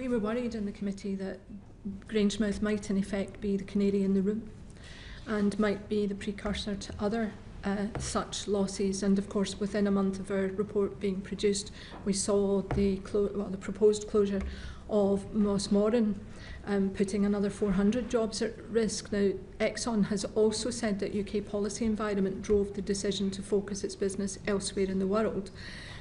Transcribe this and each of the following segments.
We were worried in the committee that Grangemouth might in effect be the canary in the room and might be the precursor to other such losses. And of course, within a month of our report being produced, we saw the proposed closure of Mossmoran, putting another 400 jobs at risk. Now, Exxon has also said that UK policy environment drove the decision to focus its business elsewhere in the world.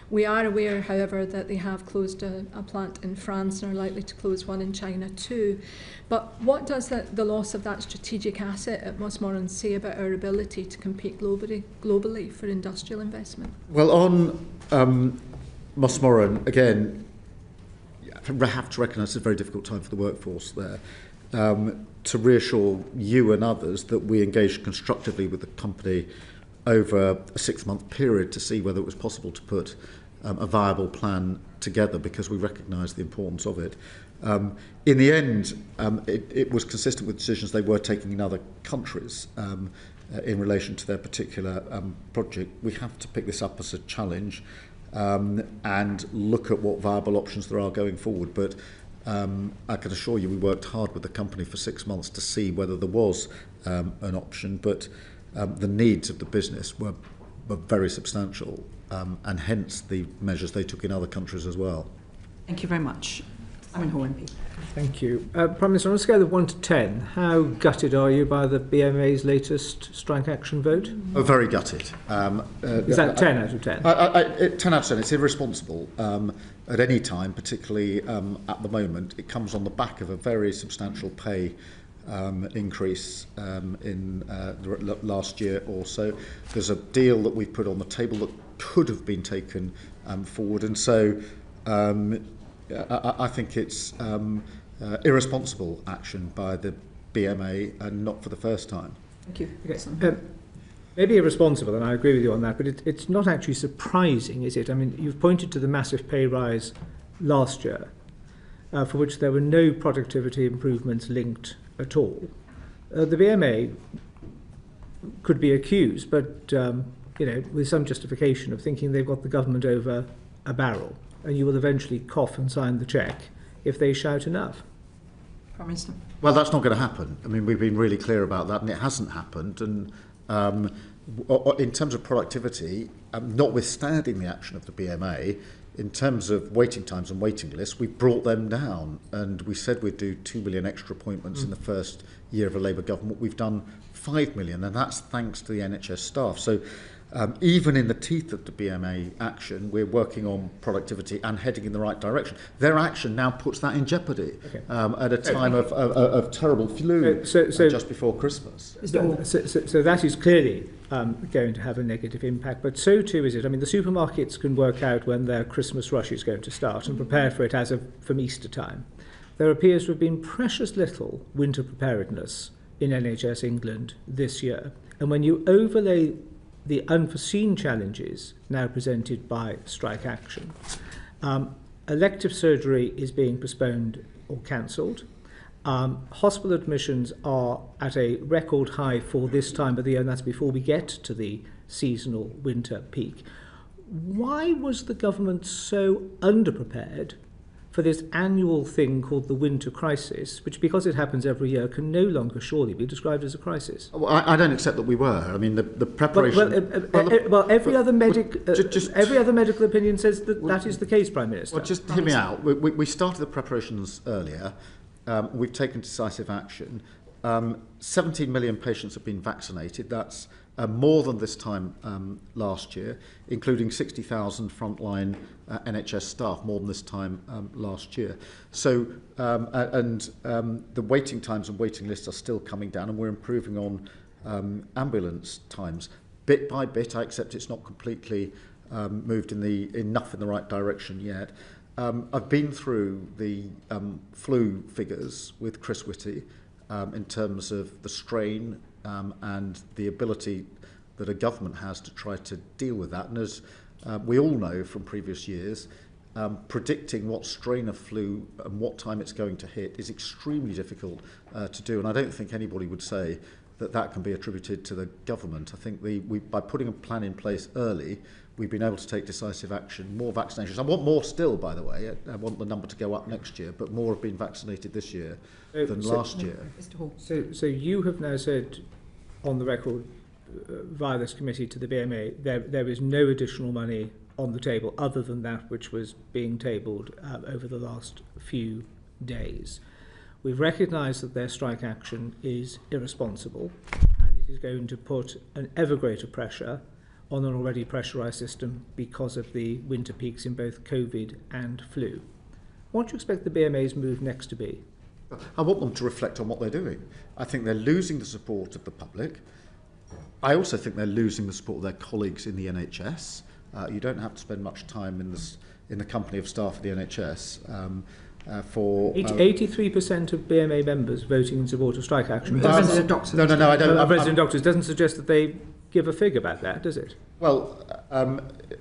We are aware, however, that they have closed a plant in France and are likely to close one in China too. But what does the loss of that strategic asset at Mossmoran say about our ability to compete globally for industrial investment? Well, on Mossmoran, again, I have to recognise it's a very difficult time for the workforce there. To reassure you and others that we engaged constructively with the company over a 6-month period to see whether it was possible to put a viable plan together, because we recognise the importance of it. In the end, it was consistent with decisions they were taking in other countries in relation to their particular project. We have to pick this up as a challenge and look at what viable options there are going forward. But I can assure you we worked hard with the company for 6 months to see whether there was an option, but the needs of the business were very substantial, and hence the measures they took in other countries as well. Thank you very much. Simon Hall, MP. Thank you. Prime Minister, on a scale of 1 to 10, how gutted are you by the BMA's latest strike action vote? Oh, very gutted. Is that 10 out of 10? 10 out of 10. It's irresponsible at any time, particularly at the moment. It comes on the back of a very substantial pay increase in the last year or so. There's a deal that we've put on the table that could have been taken forward, and so I think it's irresponsible action by the BMA, and not for the first time. Thank you. Okay. Maybe irresponsible, and I agree with you on that, but it's not actually surprising, is it? I mean, you've pointed to the massive pay rise last year, for which there were no productivity improvements linked at all. The BMA could be accused, but with some justification, of thinking they've got the government over a barrel, and you will eventually cough and sign the cheque if they shout enough. Prime Minister. Well, that's not going to happen. I mean, we've been really clear about that, and it hasn't happened. And in terms of productivity, notwithstanding the action of the BMA, in terms of waiting times and waiting lists, we brought them down, and we said we'd do 2 million extra appointments in the first year of a Labour government. We've done 5 million, and that's thanks to the NHS staff. So even in the teeth of the BMA action, we're working on productivity and heading in the right direction. Their action now puts that in jeopardy at a time of terrible flu just before Christmas. So that is clearly going to have a negative impact, but so too is it. I mean, the supermarkets can work out when their Christmas rush is going to start and prepare for it from Easter time. There appears to have been precious little winter preparedness in NHS England this year, and when you overlay the unforeseen challenges now presented by strike action, elective surgery is being postponed or cancelled. Hospital admissions are at a record high for this time of the year, and that's before we get to the seasonal winter peak. Why was the government so underprepared for this annual thing called the winter crisis, which, because it happens every year, can no longer surely be described as a crisis? Well, I don't accept that we were. I mean, the preparation... Every other medical opinion says that is the case, Prime Minister. Well, just hear me out. We started the preparations earlier. We've taken decisive action. 17 million patients have been vaccinated. That's more than this time last year, including 60,000 frontline NHS staff, more than this time last year. So, the waiting times and waiting lists are still coming down, and we're improving on ambulance times. Bit by bit, I accept it's not completely moved enough in the right direction yet. I've been through the flu figures with Chris Whitty in terms of the strain and the ability that a government has to try to deal with that. And as we all know from previous years, predicting what strain of flu and what time it's going to hit is extremely difficult to do. And I don't think anybody would say that can be attributed to the government. I think by putting a plan in place early, we've been able to take decisive action. More vaccinations. I want more still, by the way. I want the number to go up next year, but more have been vaccinated this year than last year. Mr. Hall. So you have now said on the record via this committee to the BMA there is no additional money on the table other than that which was being tabled over the last few days. We've recognised that their strike action is irresponsible and it is going to put an ever greater pressure on an already pressurised system because of the winter peaks in both COVID and flu. What do you expect the BMA's move next to be? I want them to reflect on what they're doing. I think they're losing the support of the public. I also think they're losing the support of their colleagues in the NHS. You don't have to spend much time in the company of staff of the NHS for... 83% of BMA members voting in support of strike action. Resident doctors. No, I don't. Resident doctors doesn't suggest that they give a fig about that, does it? Well,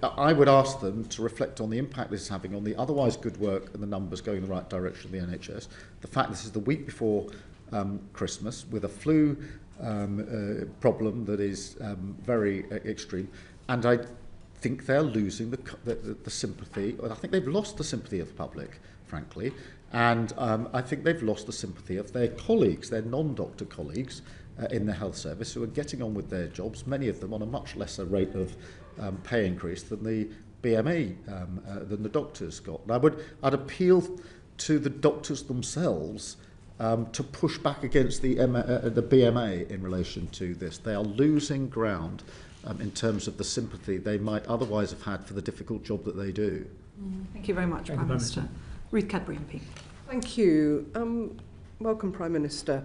I would ask them to reflect on the impact this is having on the otherwise good work and the numbers going in the right direction of the NHS. The fact this is the week before Christmas with a flu problem that is very extreme, and I think they're losing the sympathy. I think they've lost the sympathy of the public, frankly, and I think they've lost the sympathy of their colleagues, their non-doctor colleagues in the health service who are getting on with their jobs, many of them on a much lesser rate of pay increase than the BMA, than the doctors got. And I'd appeal to the doctors themselves to push back against the BMA in relation to this. They are losing ground in terms of the sympathy they might otherwise have had for the difficult job that they do. Thank you very much, Prime Minister. Ruth Cadbury MP. Thank you. Welcome, Prime Minister.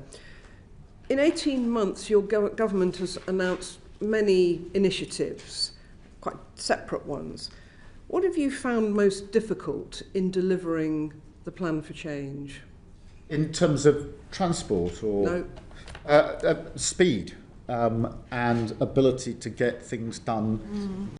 In 18 months, your government has announced many initiatives, quite separate ones. What have you found most difficult in delivering the plan for change? In terms of transport or No. speed and ability to get things done